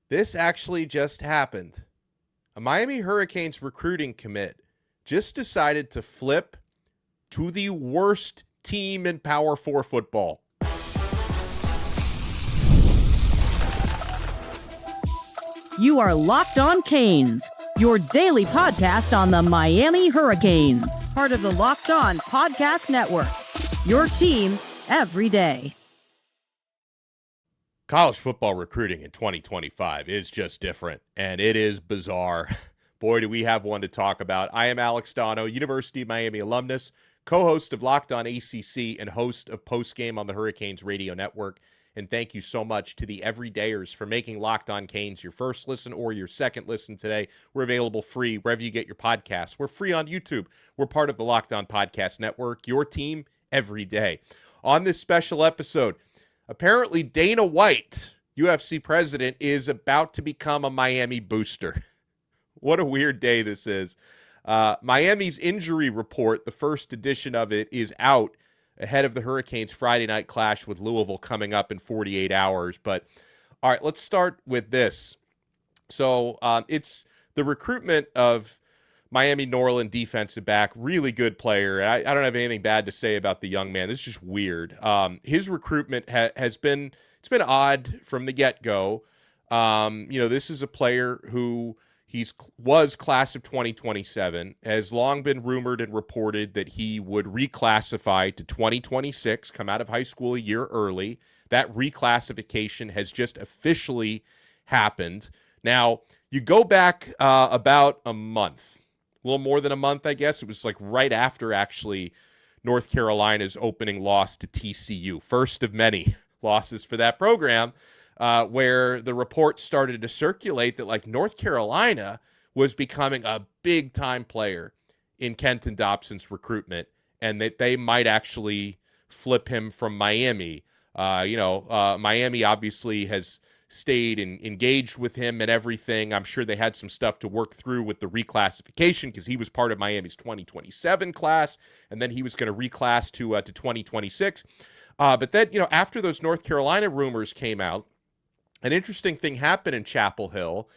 This actually just happened. A Miami Hurricanes recruiting commit just decided to flip to the worst team in Power 4 football. You are Locked On Canes, your daily podcast on the Miami Hurricanes, part of the Locked On Podcast Network, your team every day. College football recruiting in 2025 is just different, and it is bizarre. Boy, do we have one to talk about. I am Alex Donno, University of Miami alumnus, co-host of Locked On ACC, and host of Postgame on the Hurricanes Radio Network. And thank you so much to the everydayers for making Locked On Canes your first listen or your second listen today. We're available free wherever you get your podcasts. We're free on YouTube. We're part of the Locked On Podcast Network, your team every day. On this special episode, apparently Dana White, UFC president, is about to become a Miami booster. What a weird day this is. Miami's injury report, the first edition of it, is out ahead of the Hurricanes' Friday night clash with Louisville coming up in 48 hours. But, all right, let's start with this. So it's the recruitment of Miami Norland defensive back, really good player. I don't have anything bad to say about the young man. This is just weird. His recruitment has been, it's been odd from the get-go. This is a player who was class of 2027, has long been rumored and reported that he would reclassify to 2026, come out of high school a year early. That reclassification has just officially happened. Now, you go back about a month, a little more than a month, I guess. It was like right after, actually, North Carolina's opening loss to TCU, first of many losses for that program, where the report started to circulate that, like, North Carolina was becoming a big-time player in Kenton Dopson's recruitment, and that they might actually flip him from Miami. Miami obviously has stayed engaged with him and everything. I'm sure they had some stuff to work through with the reclassification because he was part of Miami's 2027 class, and then he was going to reclass to 2026. But then, after those North Carolina rumors came out, an interesting thing happened in Chapel Hill,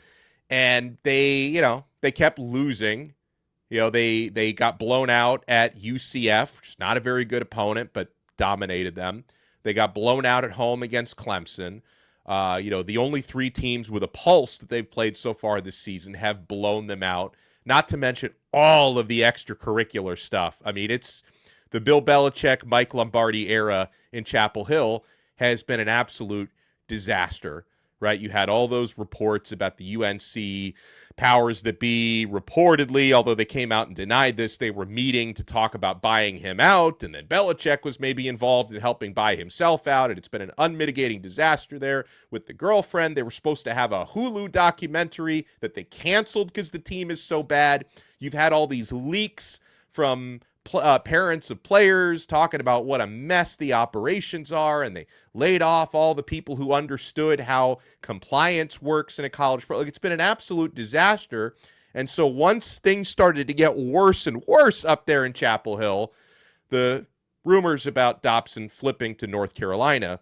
and they kept losing. They got blown out at UCF, which is not a very good opponent, but dominated them. They got blown out at home against Clemson. The only three teams with a pulse that they've played so far this season have blown them out, not to mention all of the extracurricular stuff. I mean, it's the Bill Belichick, Mike Lombardi era in Chapel Hill has been an absolute disaster, right? You had all those reports about the UNC powers that be, reportedly, although they came out and denied this, they were meeting to talk about buying him out, and then Belichick was maybe involved in helping buy himself out, and it's been an unmitigating disaster there with the girlfriend. They were supposed to have a Hulu documentary that they canceled because the team is so bad. You've had all these leaks from parents of players talking about what a mess the operations are, and they laid off all the people who understood how compliance works in a college pro. Like, it's been an absolute disaster. And so once things started to get worse and worse up there in Chapel Hill, the rumors about Dopson flipping to North Carolina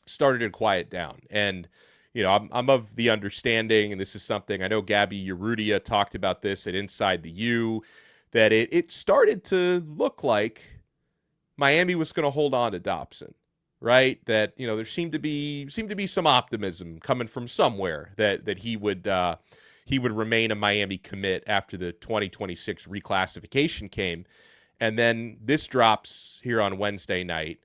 started to quiet down. And I'm of the understanding, and this is something I know Gabby Urrutia talked about this at Inside the U, that it started to look like Miami was going to hold on to Dopson, right? That, there seemed to be some optimism coming from somewhere that he would remain a Miami commit after the 2026 reclassification came. And then this drops here on Wednesday night.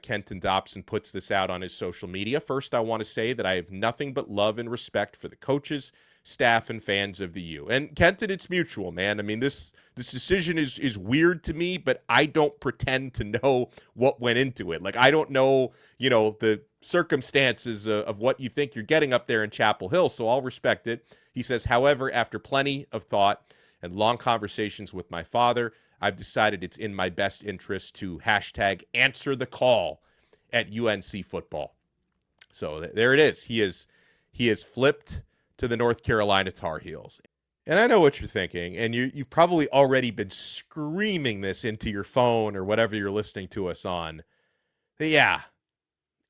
Kenton Dopson puts this out on his social media. First, I want to say that I have nothing but love and respect for the coaches, staff, and fans of the U. And Kenton, it's mutual, man. I mean, this decision is weird to me, but I don't pretend to know what went into it. Like, I don't know, the circumstances of what you think you're getting up there in Chapel Hill, so I'll respect it. He says, however, after plenty of thought and long conversations with my father, I've decided it's in my best interest to #answer the call at UNC football. So there it is. He is flipped to the North Carolina Tarheels. And I know what you're thinking, and you've probably already been screaming this into your phone or whatever you're listening to us on. Yeah,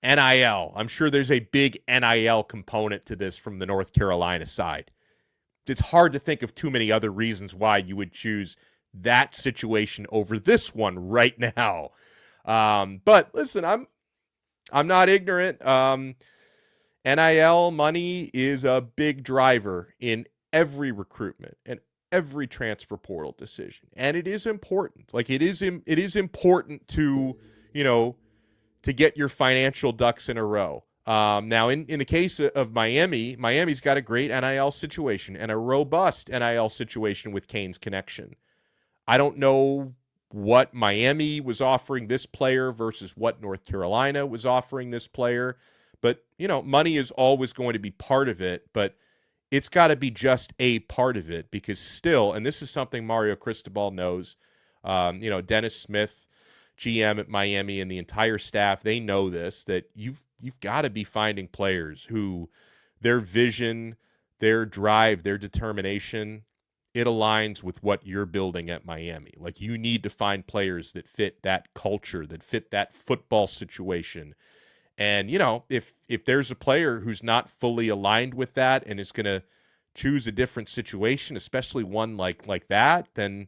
NIL. I'm sure there's a big NIL component to this from the North Carolina side. It's hard to think of too many other reasons why you would choose that situation over this one right now. But listen, I'm not ignorant. NIL money is a big driver in every recruitment and every transfer portal decision, and it is important. Like it is important to to get your financial ducks in a row. Now, in the case of Miami's got a great NIL situation and a robust NIL situation with Kane's connection. I don't know what Miami was offering this player versus what North Carolina was offering this player, but, money is always going to be part of it, but it's got to be just a part of it because still, and this is something Mario Cristobal knows, Dennis Smith, GM at Miami, and the entire staff, they know this, that you've got to be finding players who their vision, their drive, their determination, it aligns with what you're building at Miami. Like you need to find players that fit that culture, that fit that football situation. And, if there's a player who's not fully aligned with that and is going to choose a different situation, especially one like that, then,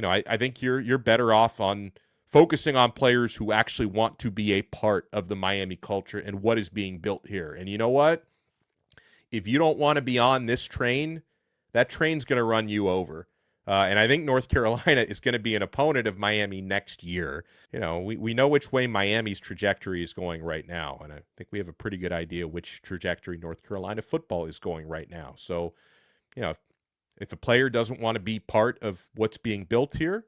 I think you're better off on focusing on players who actually want to be a part of the Miami culture and what is being built here. And you know what? If you don't want to be on this train, that train's going to run you over. And I think North Carolina is going to be an opponent of Miami next year. We know which way Miami's trajectory is going right now. And I think we have a pretty good idea which trajectory North Carolina football is going right now. So, if a player doesn't want to be part of what's being built here,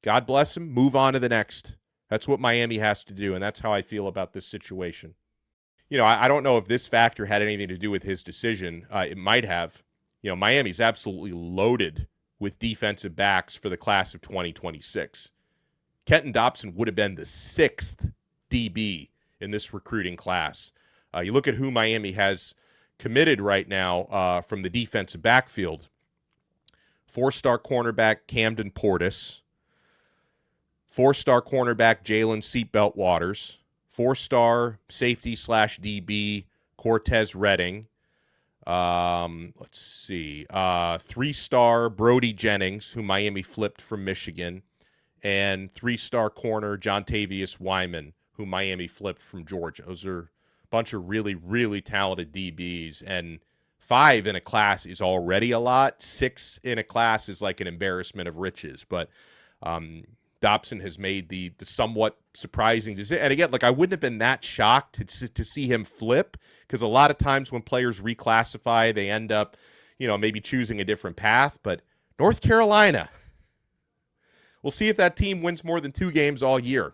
God bless him, move on to the next. That's what Miami has to do, and that's how I feel about this situation. I don't know if this factor had anything to do with his decision. It might have. Miami's absolutely loaded with defensive backs for the class of 2026. Kenton Dopson would have been the 6th DB in this recruiting class. You look at who Miami has committed right now from the defensive backfield. 4-star cornerback Camden Portis. 4-star cornerback Jalen Seatbelt Waters. 4-star safety / DB Cortez Redding. Let's see. 3-star Brody Jennings, who Miami flipped from Michigan. And 3-star corner Jontavius Wyman, who Miami flipped from Georgia. Those are a bunch of really, really talented DBs. And 5 in a class is already a lot. 6 in a class is like an embarrassment of riches. But Dobson has made the somewhat surprising decision. And again, I wouldn't have been that shocked to see him flip, because a lot of times when players reclassify, they end up, maybe choosing a different path. But North Carolina, we'll see if that team wins more than 2 games all year.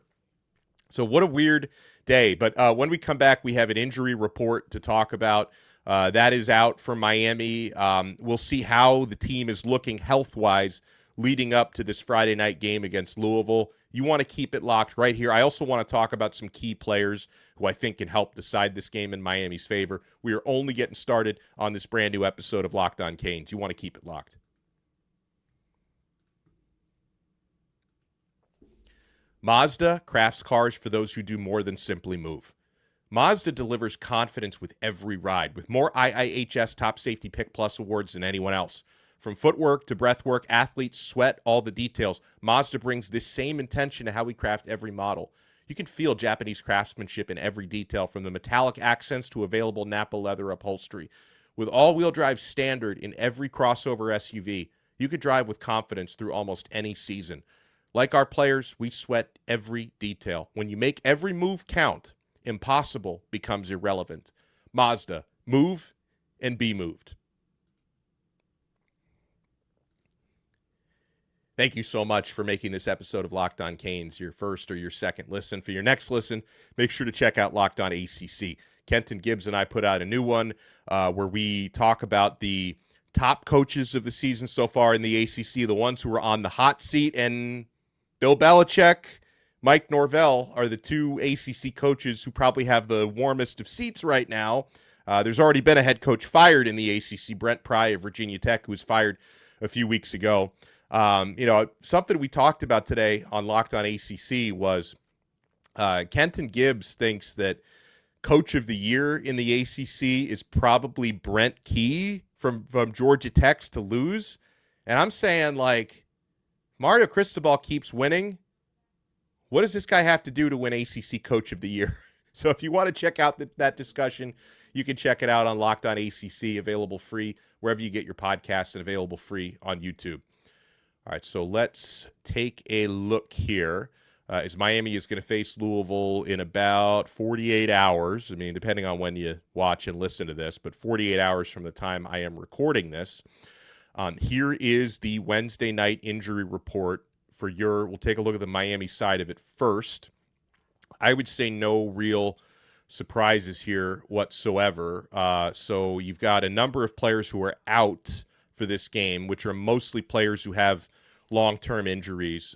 So what a weird day. But when we come back, we have an injury report to talk about. That is out for Miami. We'll see how the team is looking health-wise leading up to this Friday night game against Louisville. You want to keep it locked right here. I also want to talk about some key players who I think can help decide this game in Miami's favor. We are only getting started on this brand new episode of Locked On Canes. You want to keep it locked. Mazda crafts cars for those who do more than simply move. Mazda delivers confidence with every ride, with more IIHS Top Safety Pick Plus awards than anyone else. From footwork to breathwork, athletes sweat all the details. Mazda brings this same intention to how we craft every model. You can feel Japanese craftsmanship in every detail, from the metallic accents to available Napa leather upholstery. With all-wheel drive standard in every crossover SUV, you could drive with confidence through almost any season. Like our players, we sweat every detail. When you make every move count, impossible becomes irrelevant. Mazda, move and be moved. Thank you so much for making this episode of Locked On Canes your first or your second listen. For your next listen, make sure to check out Locked On ACC. Kenton Gibbs and I put out a new one where we talk about the top coaches of the season so far in the ACC, the ones who are on the hot seat. And Bill Belichick, Mike Norvell are the 2 ACC coaches who probably have the warmest of seats right now. There's already been a head coach fired in the ACC, Brent Pry of Virginia Tech, who was fired a few weeks ago. Something we talked about today on Locked On ACC was Kenton Gibbs thinks that coach of the year in the ACC is probably Brent Key from Georgia Tech to lose. And I'm saying, like, Mario Cristobal keeps winning. What does this guy have to do to win ACC Coach of the Year? So if you want to check out that discussion, you can check it out on Locked On ACC, available free wherever you get your podcasts and available free on YouTube. All right, so let's take a look here. As Miami is going to face Louisville in about 48 hours. I mean, depending on when you watch and listen to this, but 48 hours from the time I am recording this. Here is the Wednesday night injury report for we'll take a look at the Miami side of it first. I would say no real surprises here whatsoever. So you've got a number of players who are out for this game, which are mostly players who have long-term injuries.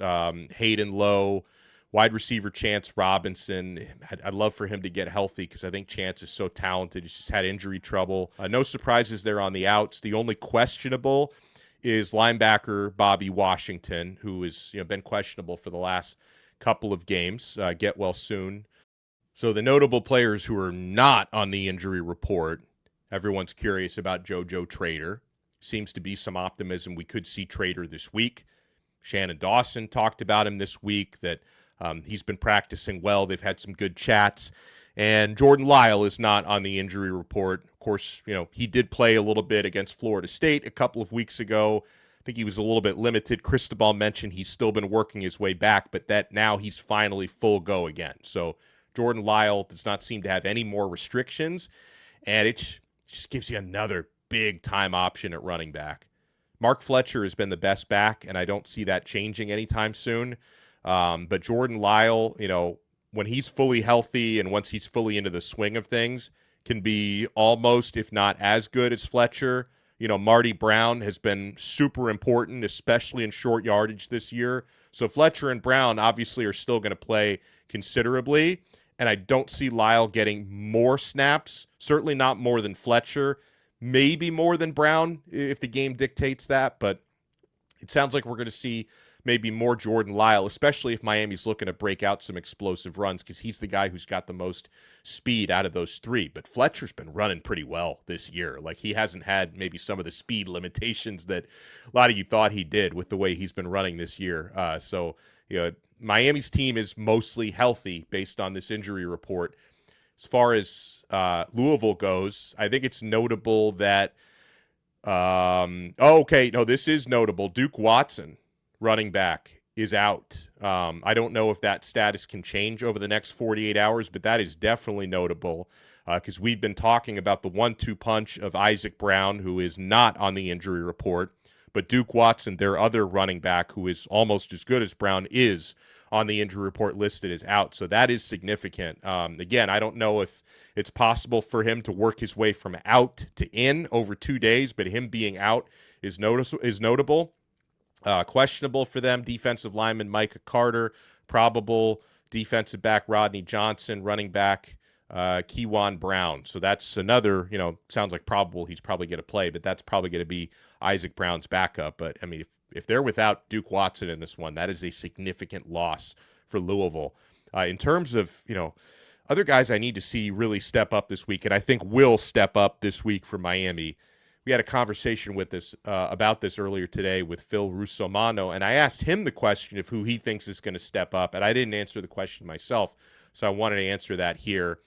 Hayden Lowe, wide receiver Chance Robinson. I'd love for him to get healthy because I think Chance is so talented. He's just had injury trouble. No surprises there on the outs. The only questionable is linebacker Bobby Washington, who has been questionable for the last couple of games. Get well soon. So the notable players who are not on the injury report, everyone's curious about JoJo Trader. Seems to be some optimism we could see Trader this week. Shannon Dawson talked about him this week, that he's been practicing well. They've had some good chats. And Jordan Lyle is not on the injury report. Of course, he did play a little bit against Florida State a couple of weeks ago. I think he was a little bit limited. Cristobal mentioned he's still been working his way back, but that now he's finally full go again. So Jordan Lyle does not seem to have any more restrictions, and it just gives you another big-time option at running back. Mark Fletcher has been the best back, and I don't see that changing anytime soon. But Jordan Lyle, when he's fully healthy and once he's fully into the swing of things, can be almost, if not as good as Fletcher. Marty Brown has been super important, especially in short yardage this year. So Fletcher and Brown obviously are still going to play considerably, and I don't see Lyle getting more snaps, certainly not more than Fletcher, maybe more than Brown if the game dictates that, but it sounds like we're going to see maybe more Jordan Lyle, especially if Miami's looking to break out some explosive runs, because he's the guy who's got the most speed out of those three. But Fletcher's been running pretty well this year. Like, he hasn't had maybe some of the speed limitations that a lot of you thought he did with the way he's been running this year. So Miami's team is mostly healthy based on this injury report. As far as Louisville goes, I think it's notable that this is notable. Duke Watson, running back, is out. I don't know if that status can change over the next 48 hours, but that is definitely notable because we've been talking about the 1-2 punch of Isaac Brown, who is not on the injury report, but Duke Watson, their other running back, who is almost as good as Brown, is on the injury report listed as out. So that is significant. Again, I don't know if it's possible for him to work his way from out to in over 2 days, but him being out is notable. Questionable for them, defensive lineman Micah Carter, probable defensive back Rodney Johnson, running back Kewan Brown. So that's another, sounds like probable he's probably going to play, but that's probably going to be Isaac Brown's backup. But, I mean, if they're without Duke Watson in this one, that is a significant loss for Louisville. In terms of, other guys I need to see really step up this week, and I think will step up this week for Miami. We had a conversation with this about this earlier today with Phil Russomano, and I asked him the question of who he thinks is going to step up, and I didn't answer the question myself, so I wanted to answer that here.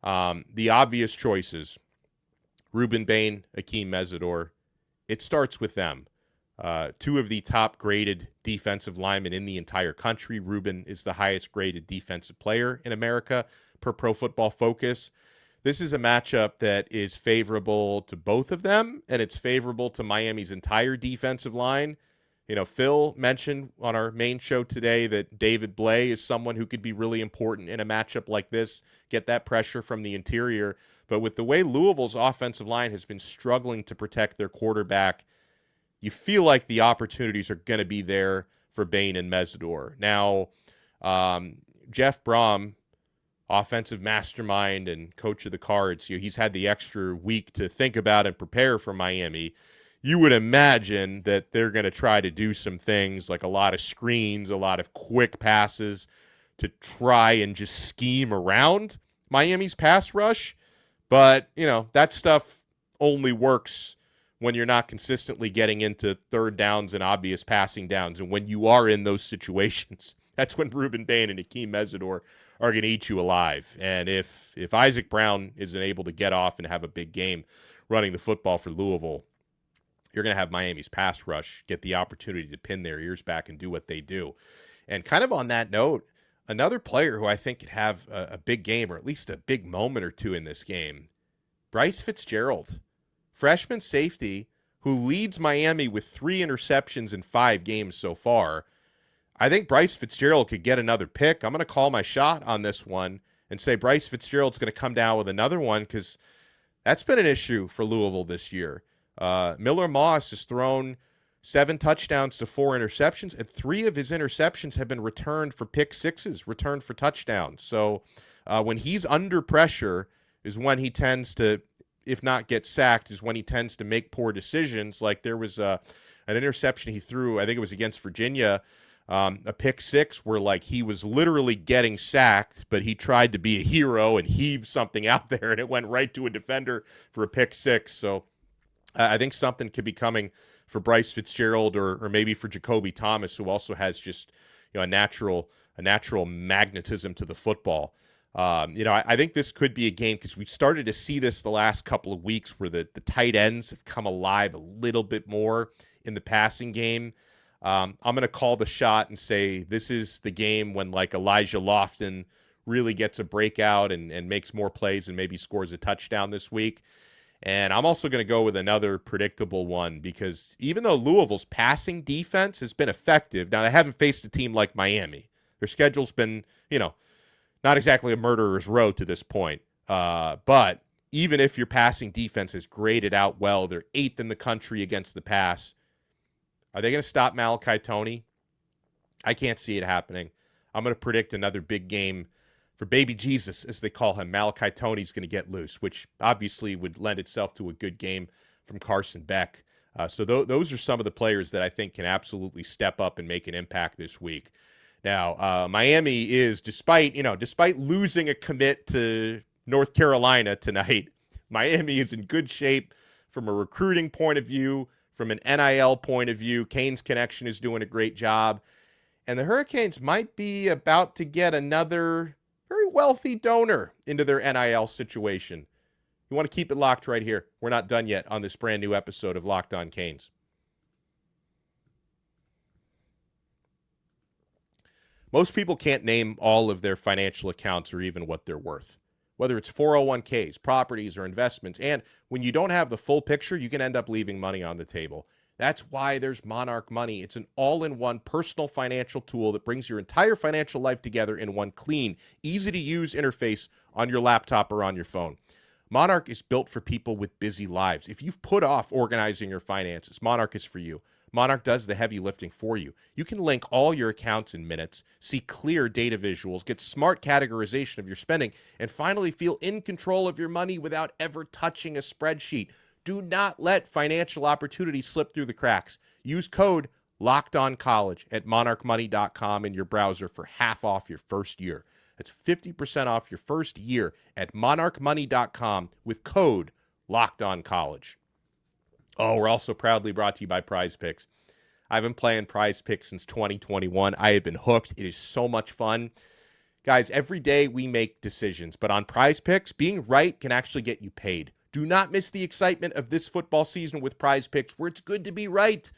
The obvious choices, Ruben Bain, Akeem Mesidor, it starts with them. Two of the top-graded defensive linemen in the entire country. Ruben is the highest-graded defensive player in America per Pro Football Focus. This is a matchup that is favorable to both of them, and it's favorable to Miami's entire defensive line. Phil mentioned on our main show today that David Blay is someone who could be really important in a matchup like this, get that pressure from the interior. But with the way Louisville's offensive line has been struggling to protect their quarterback, you feel like the opportunities are going to be there for Bain and Mesidor. Now, Jeff Brom, offensive mastermind and coach of the Cards, he's had the extra week to think about and prepare for Miami. You would imagine that they're going to try to do some things like a lot of screens, a lot of quick passes to try and just scheme around Miami's pass rush, but, that stuff only works when you're not consistently getting into third downs and obvious passing downs. And when you are in those situations, that's when Ruben Bain and Akeem Mesidor are going to eat you alive. And if Isaac Brown isn't able to get off and have a big game running the football for Louisville, you're going to have Miami's pass rush get the opportunity to pin their ears back and do what they do. And kind of on that note, another player who I think could have a big game, or at least a big moment or two in this game, Bryce Fitzgerald, freshman safety who leads Miami with 3 interceptions in 5 games so far. I think Bryce Fitzgerald could get another pick. I'm going to call my shot on this one and say Bryce Fitzgerald's going to come down with another one, because that's been an issue for Louisville this year. Miller Moss has thrown 7 touchdowns to 4 interceptions, and 3 of his interceptions have been returned for pick sixes, returned for touchdowns. So when he's under pressure is when he tends to, if not get sacked, is when he tends to make poor decisions. Like there was an interception he threw, I think it was against Virginia, a pick six where like he was literally getting sacked, but he tried to be a hero and heave something out there, and it went right to a defender for a pick six. So I think something could be coming for Bryce Fitzgerald, or maybe for Jacoby Thomas, who also has just a natural magnetism to the football. I think this could be a game, because we've started to see this the last couple of weeks where the tight ends have come alive a little bit more in the passing game. I'm going to call the shot and say this is the game when like Elijah Lofton really gets a breakout and makes more plays and maybe scores a touchdown this week. And I'm also going to go with another predictable one, because even though Louisville's passing defense has been effective, now they haven't faced a team like Miami. Their schedule's been, not exactly a murderer's row to this point. But even if your passing defense has graded out well, they're 8th in the country against the pass. Are they going to stop Malachi Toney? I can't see it happening. I'm going to predict another big game for baby Jesus, as they call him. Malachi Toney's going to get loose, which obviously would lend itself to a good game from Carson Beck. So those are some of the players that I think can absolutely step up and make an impact this week. Now, Miami is, despite losing a commit to North Carolina tonight, Miami is in good shape from a recruiting point of view, from an NIL point of view. Canes Connection is doing a great job. And the Hurricanes might be about to get another very wealthy donor into their NIL situation. You want to keep it locked right here. We're not done yet on this brand new episode of Locked On Canes. Most people can't name all of their financial accounts or even what they're worth, whether it's 401ks, properties, or investments. And when you don't have the full picture, you can end up leaving money on the table. That's why there's Monarch Money. It's an all-in-one personal financial tool that brings your entire financial life together in one clean, easy-to-use interface on your laptop or on your phone. Monarch is built for people with busy lives. If you've put off organizing your finances, Monarch is for you. Monarch does the heavy lifting for you. You can link all your accounts in minutes, see clear data visuals, get smart categorization of your spending, and finally feel in control of your money without ever touching a spreadsheet. Do not let financial opportunities slip through the cracks. Use code LOCKEDONCollege at monarchmoney.com in your browser for half off your first year. That's 50% off your first year at monarchmoney.com with code LOCKEDONCollege. Oh, we're also proudly brought to you by Prize Picks. I've been playing Prize Picks since 2021. I have been hooked. It is so much fun. Guys, every day we make decisions, but on Prize Picks, being right can actually get you paid. Do not miss the excitement of this football season with Prize Picks, where it's good to be right.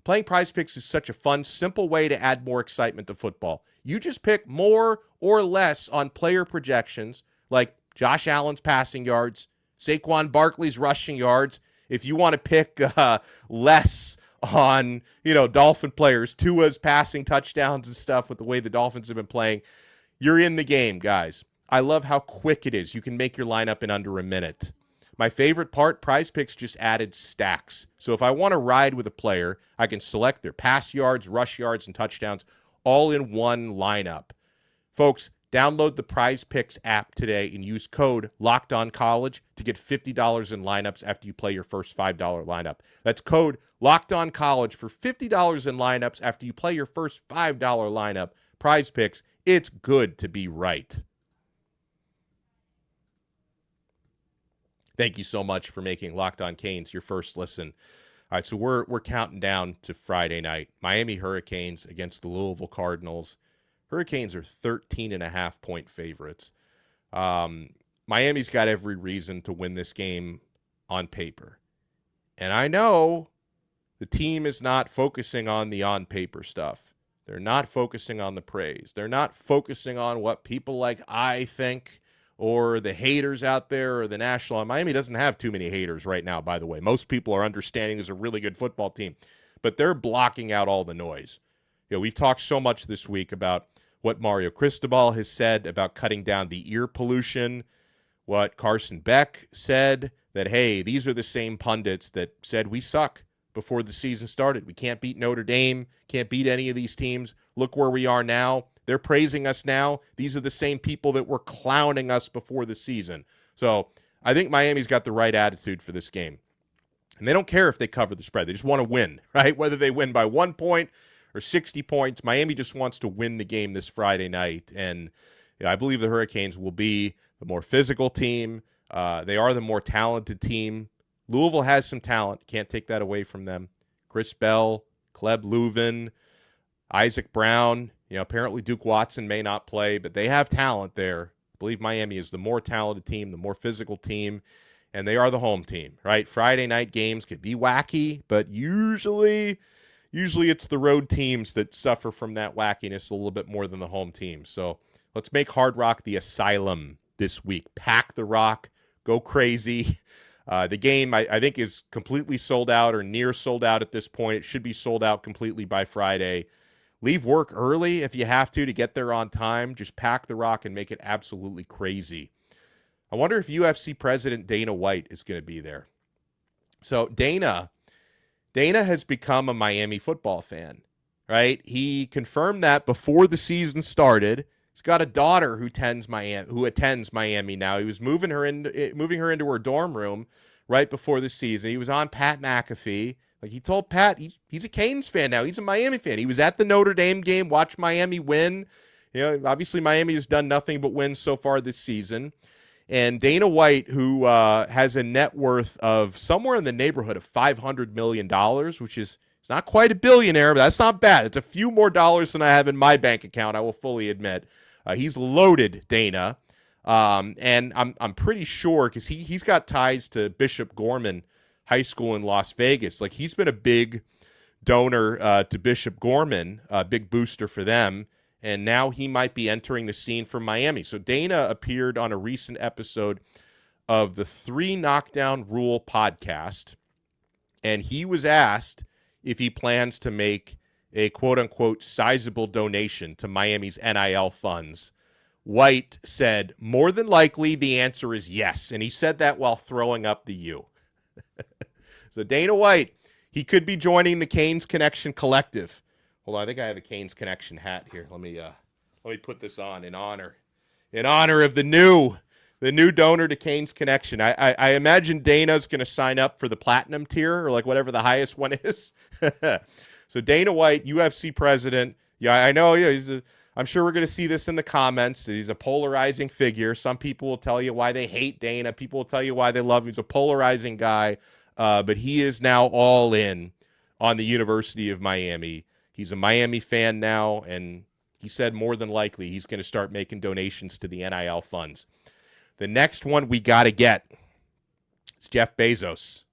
Playing Prize Picks is such a fun, simple way to add more excitement to football. You just pick more or less on player projections, like Josh Allen's passing yards, Saquon Barkley's rushing yards. If you want to pick less on, Dolphin players, Tua's passing touchdowns and stuff with the way the Dolphins have been playing, you're in the game, guys. I love how quick it is. You can make your lineup in under a minute. My favorite part, Prize Picks just added stacks. So if I want to ride with a player, I can select their pass yards, rush yards, and touchdowns all in one lineup. Folks, download the Prize Picks app today and use code LOCKEDONCollege to get $50 in lineups after you play your first $5 lineup. That's code LOCKEDONCollege for $50 in lineups after you play your first $5 lineup. Prize Picks, it's good to be right. Thank you so much for making Locked On Canes your first listen. All right, so we're counting down to Friday night. Miami Hurricanes against the Louisville Cardinals. Hurricanes are 13.5-point favorites. Miami's got every reason to win this game on paper. And I know the team is not focusing on the on-paper stuff. They're not focusing on the praise. They're not focusing on what people like I think or the haters out there or the national. Miami doesn't have too many haters right now, by the way. Most people are understanding there's a really good football team, but they're blocking out all the noise. We've talked so much this week about what Mario Cristobal has said about cutting down the ear pollution, what Carson Beck said, that, hey, these are the same pundits that said we suck before the season started. We can't beat Notre Dame, can't beat any of these teams. Look where we are now. They're praising us now. These are the same people that were clowning us before the season. So I think Miami's got the right attitude for this game. And they don't care if they cover the spread. They just want to win, right? Whether they win by 1 point or 60 points, Miami just wants to win the game this Friday night. And I believe the Hurricanes will be the more physical team. They are the more talented team. Louisville has some talent. Can't take that away from them. Chris Bell, Kleb Leuven, Isaac Brown. Apparently Duke Watson may not play, but they have talent there. I believe Miami is the more talented team, the more physical team, and they are the home team, right? Friday night games can be wacky, but usually it's the road teams that suffer from that wackiness a little bit more than the home team. So let's make Hard Rock the asylum this week. Pack the Rock, go crazy. The game, I think, is completely sold out or near sold out at this point. It should be sold out completely by Friday. Leave work early if you have to get there on time. Just pack the Rock and make it absolutely crazy. I wonder if UFC president Dana White is going to be there. So Dana has become a Miami football fan, right? He confirmed that before the season started. He's got a daughter who attends Miami now. He was moving her into her dorm room right before the season. He was on Pat McAfee. Like, he told Pat he's a Canes fan now. He's a Miami fan. He was at the Notre Dame game, watched Miami win. Obviously Miami has done nothing but win so far this season. And Dana White, who has a net worth of somewhere in the neighborhood of $500 million, which is, it's not quite a billionaire, but that's not bad. It's a few more dollars than I have in my bank account, I will fully admit. He's loaded, Dana. And I'm pretty sure, because he's got ties to Bishop Gorman High School in Las Vegas. Like, he's been a big donor to Bishop Gorman, a big booster for them. And now he might be entering the scene for Miami. So Dana appeared on a recent episode of the 3 Knockdown Rule podcast, and he was asked if he plans to make a quote-unquote sizable donation to Miami's NIL funds. White said, more than likely, the answer is yes. And he said that while throwing up the U. So Dana White, he could be joining the Canes Connection Collective. Hold on, I think I have a Canes Connection hat here. Let me put this on in honor of the new donor to Canes Connection. I imagine Dana's going to sign up for the platinum tier, or like whatever the highest one is. So Dana White, UFC president. Yeah, I know. Yeah, I'm sure we're going to see this in the comments. He's a polarizing figure. Some people will tell you why they hate Dana. People will tell you why they love him. He's a polarizing guy, but he is now all in on the University of Miami. He's a Miami fan now, and he said more than likely he's going to start making donations to the NIL funds. The next one we got to get is Jeff Bezos.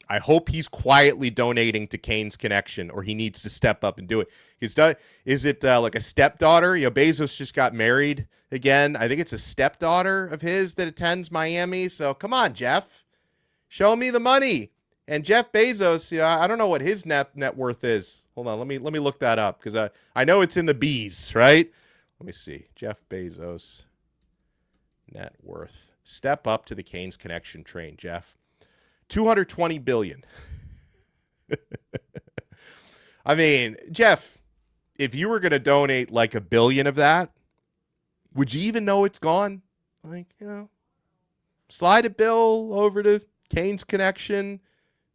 I hope he's quietly donating to Canes Connection, or he needs to step up and do it. Is it like a stepdaughter? Bezos just got married again. I think it's a stepdaughter of his that attends Miami. So come on, Jeff. Show me the money. And Jeff Bezos, I don't know what his net worth is. Hold on, let me look that up, because I know it's in the B's, right? Let me see. Jeff Bezos net worth. Step up to the Canes Connection train, Jeff. $220 billion. I mean, Jeff, if you were going to donate like $1 billion of that, would you even know it's gone? Like, slide a bill over to Canes Connection.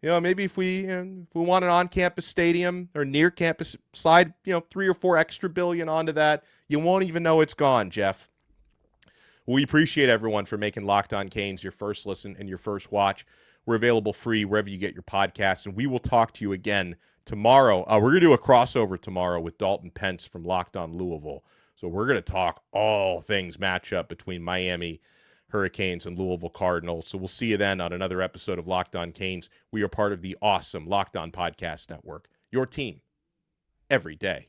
Maybe if we want an on-campus stadium or near campus, slide, 3 or 4 extra billion onto that. You won't even know it's gone, Jeff. We appreciate everyone for making Locked On Canes your first listen and your first watch. We're available free wherever you get your podcasts, and we will talk to you again tomorrow. We're going to do a crossover tomorrow with Dalton Pence from Locked On Louisville. So we're going to talk all things matchup between Miami Hurricanes and Louisville Cardinals. So we'll see you then on another episode of Locked On Canes. We are part of the awesome Locked On Podcast Network, your team every day.